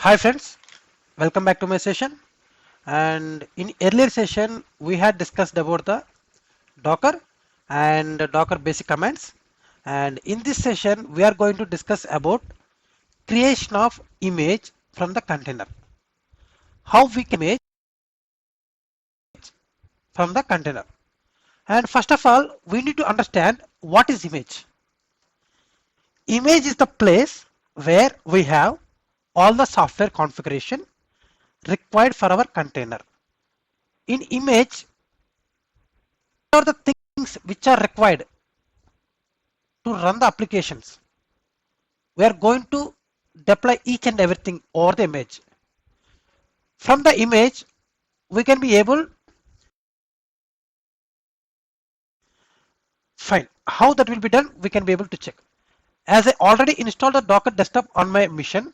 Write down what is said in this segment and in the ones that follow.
Hi friends, welcome back to my session. And in earlier session, we had discussed about the Docker and Docker basic commands. And in this session, we are going to discuss about creation of image from the container. How we can image from the container. And first of all, we need to understand what is image. Image is the place where we have all the software configuration required for our container. In image, what are the things which are required to run the applications? We are going to deploy each and everything over the image. From the image, we can be able fine. How that will be done, we can be able to check. As I already installed the Docker desktop on my machine,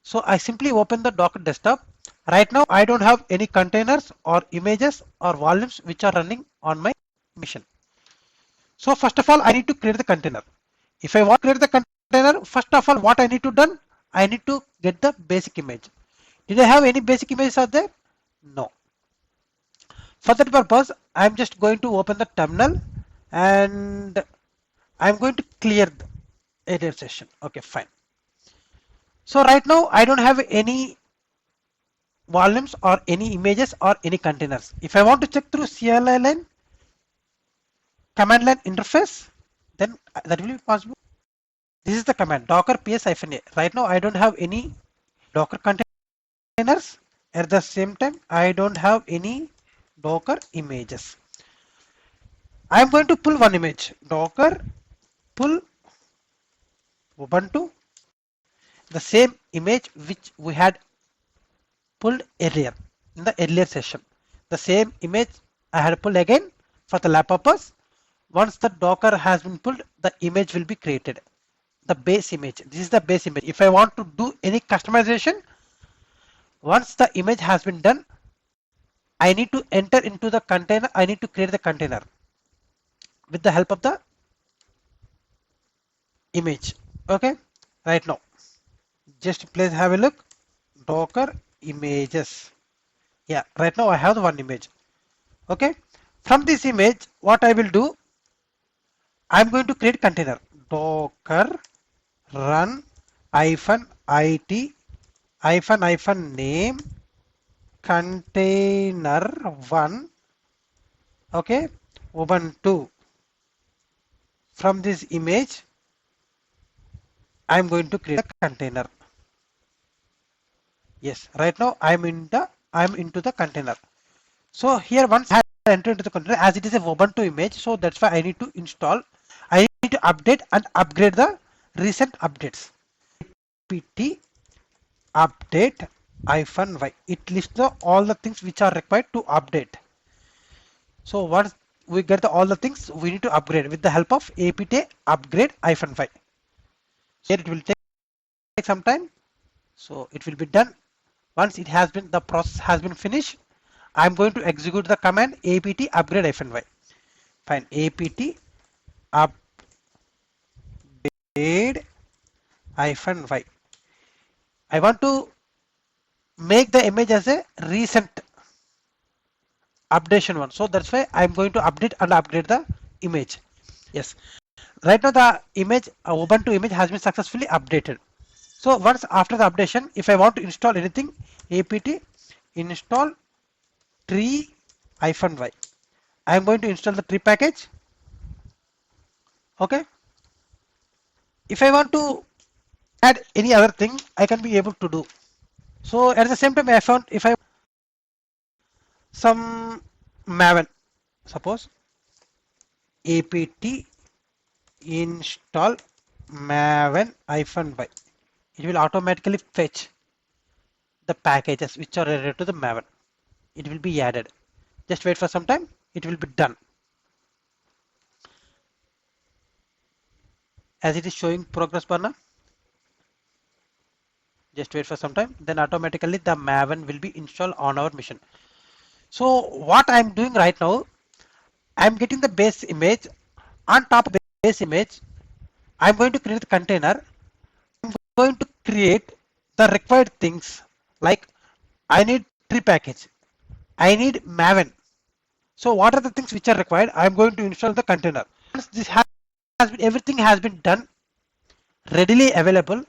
so I simply open the Docker desktop. Right now, I don't have any containers or images or volumes which are running on my machine. So first of all, I need to create the container. If I want to create the container, first of all, what I need to done, I need to get the basic image. Did I have any basic images are there? No. For that purpose, I'm just going to open the terminal and I'm going to clear the edit session. Okay, fine. So right now, I don't have any volumes or any images or any containers. If I want to check through CLI line, command line interface, then that will be possible. This is the command docker ps-a. Right now, I don't have any Docker containers. At the same time, I don't have any Docker images. I am going to pull one image. Docker pull Ubuntu, the same image which we had pulled earlier in the earlier session. The same image I had pulled again for the lab purpose. Once the Docker has been pulled, the image will be created. The base image. This is the base image. If I want to do any customization, once the image has been done, I need to enter into the container. I need to create the container with the help of the image. Okay, right now, just please have a look. Docker images. Yeah, right now I have the one image. Okay, from this image, what I will do, I'm going to create container. Docker run hyphen it hyphen name container one. Okay, Ubuntu. From this image, I'm going to create a container. Yes, right now I'm into the container. So here once I enter into the container, as it is a Ubuntu image, so that's why I need to install. I need to update and upgrade the recent updates. pt update -y. It lists all the things which are required to update. So once we get all the things, we need to upgrade with the help of apt upgrade -y. Here it will take some time. So it will be done. Once it has been, the process has been finished, I'm going to execute the command apt upgrade -y. Fine, apt upgrade -y. I want to make the image as a recent updation one. So that's why I'm going to update and upgrade the image. Yes. Right now the image, Ubuntu image has been successfully updated. So once after the updation, if I want to install anything, apt install tree -y. I am going to install the tree package. Okay. If I want to add any other thing, I can be able to do. So at the same time, I found if I some Maven, suppose apt install Maven -y. It will automatically fetch the packages which are related to the Maven. It will be added. Just wait for some time. It will be done. As it is showing progress bar now. Just wait for some time. Then automatically the Maven will be installed on our machine. So what I'm doing right now, I'm getting the base image. On top of the base image, I'm going to create the container. I'm going to create the required things, like I need tree package, I need Maven. So what are the things which are required? I am going to install the container. Once this has been, everything has been done, readily available,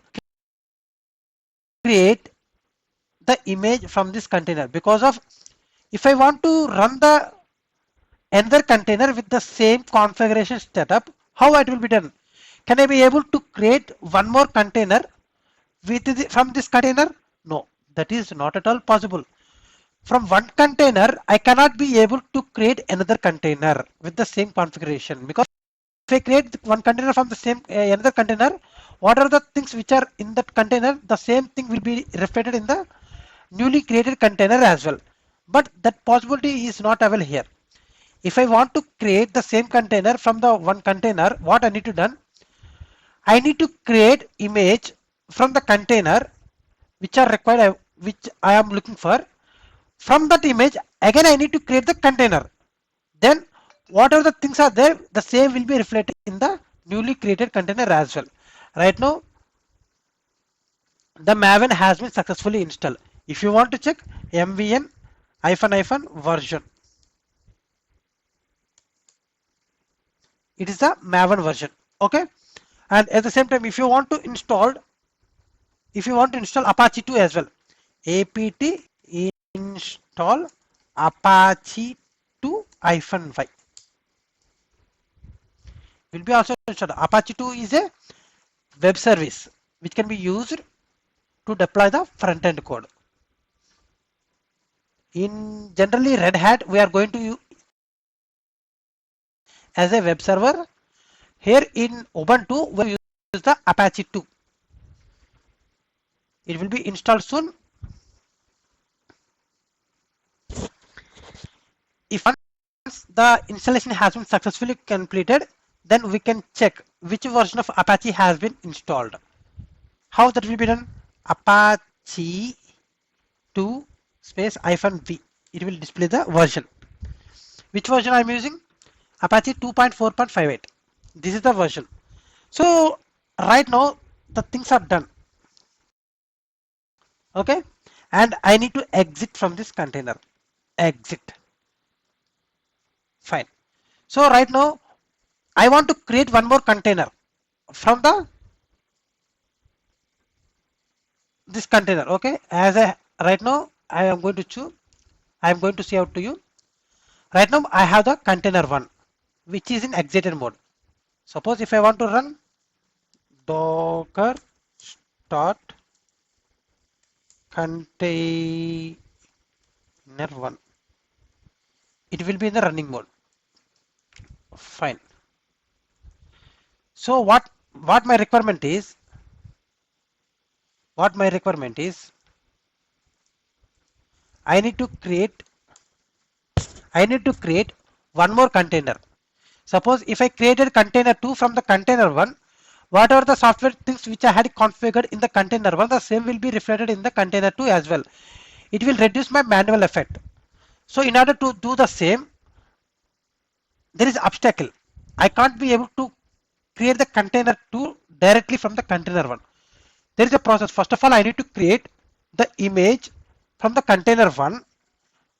create the image from this container, because of if I want to run the another container with the same configuration setup, how it will be done? Can I be able to create one more container from this container? No, that is not at all possible. From one container, I cannot be able to create another container with the same configuration, because if I create one container from the same another container, what are the things which are in that container? The same thing will be reflected in the newly created container as well. But that possibility is not available here. If I want to create the same container from the one container, what I need to do? I need to create image from the container which are required, which I am looking for. From that image, again I need to create the container. Then whatever the things are there, the same will be reflected in the newly created container as well. Right now, the Maven has been successfully installed. If you want to check mvn version, it is the Maven version. Okay. And at the same time, if you want to install Apache 2 as well, apt install Apache 2-y will be also installed. Apache 2 is a web service which can be used to deploy the front end code. In generally Red Hat, we are going to use as a web server. Here in Ubuntu, we use the Apache 2. It will be installed soon. If once the installation has been successfully completed, then we can check which version of Apache has been installed. How that will be done? Apache 2 space -v. It will display the version. Which version I am using? Apache 2.4.58. This is the version. So right now the things are done. Okay, and I need to exit from this container. Exit. Fine. So right now I want to create one more container from the this container. Okay, as I right now I am going to choose. I am going to say out to you. Right now I have the container one, which is in exited mode. Suppose if I want to run docker start container one, it will be in the running mode. Fine. So what my requirement is? What my requirement is? I need to create one more container. Suppose if I created container 2 from the container 1, whatever the software things which I had configured in the container 1, the same will be reflected in the container 2 as well. It will reduce my manual effect. So in order to do the same, there is obstacle. I can't be able to create the container 2 directly from the container 1. There is a process. First of all, I need to create the image from the container 1.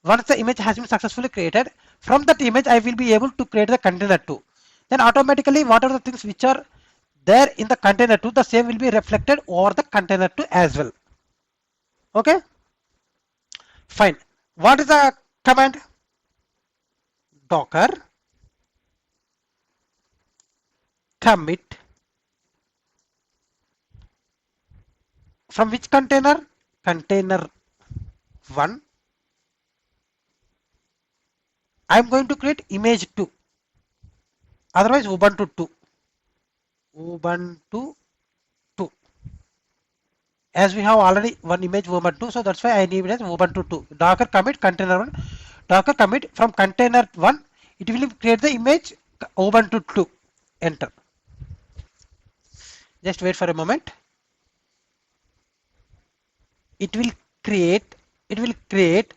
Once the image has been successfully created, from that image I will be able to create the container 2. Then automatically whatever the things which are there in the container 2, the same will be reflected over the container 2 as well. Okay, fine. What is the command? Docker commit from which container? Container 1. I am going to create image 2, otherwise Ubuntu 2. Ubuntu 2. As we have already one image Ubuntu, so that's why I need it as Ubuntu 2. Docker commit container 1. Docker commit from container 1. It will create the image Ubuntu 2. Enter. Just wait for a moment. It will create. It will create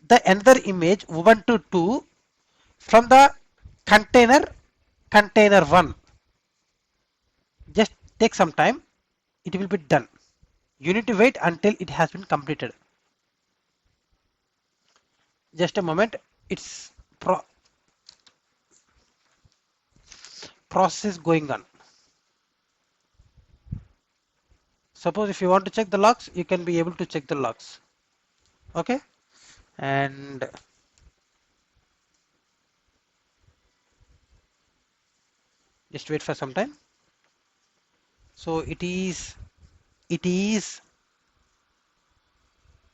the another image Ubuntu 2 from the container 1. Just take some time. It will be done. You need to wait until it has been completed. Just a moment. It's process going on. Suppose if you want to check the logs, you can be able to check the logs. Okay, and just wait for some time. So it is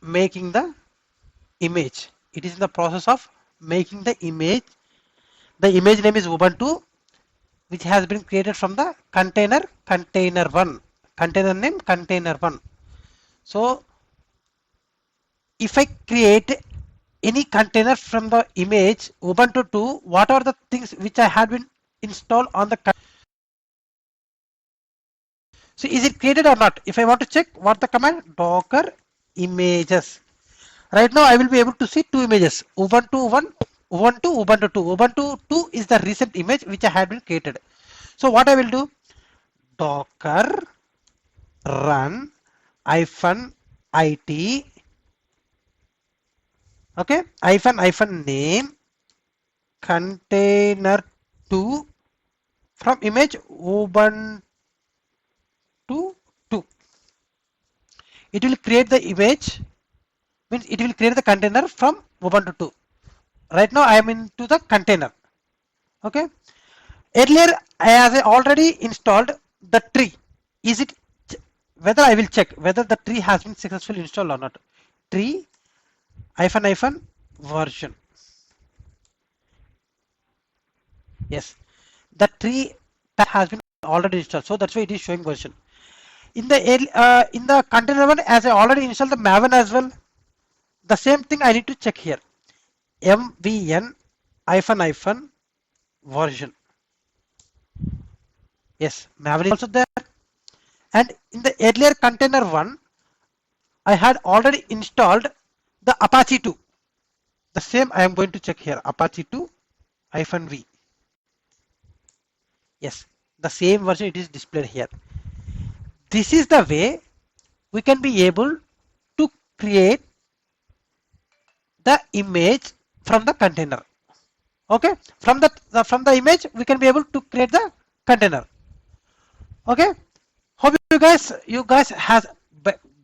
making the image. It is in the process of making the image. The image name is Ubuntu, which has been created from the container1, container name container1. So if I create any container from the image Ubuntu 2, what are the things which I had been installed on the. So is it created or not? If I want to check what the command, Docker images. Right now I will be able to see two images, Ubuntu 1, Ubuntu 2. Ubuntu 2 is the recent image which I had been created. So what I will do, Docker run -it, okay, hyphen name container 2 from image Ubuntu 2. It will create the image, means it will create the container from Ubuntu 2. Right now I am into the container. Okay. Earlier as I already installed the tree. Is it, whether I will check whether the tree has been successfully installed or not. Tree hyphen version. Yes, the tree has been already installed, so that's why it is showing version. In the container one, as I already installed the Maven as well, the same thing I need to check here. MVN hyphen version. Yes, Maven is also there. And in the earlier container one, I had already installed the Apache 2. The same I am going to check here, Apache 2 -v. Yes, the same version it is displayed here. This is the way we can be able to create the image from the container. Okay, from the image we can be able to create the container. Okay, hope you guys has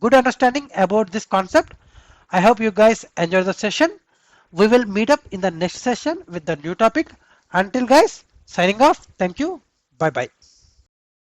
good understanding about this concept. I hope you guys enjoy the session. We will meet up in the next session with the new topic. Until guys, signing off. Thank you. Bye bye.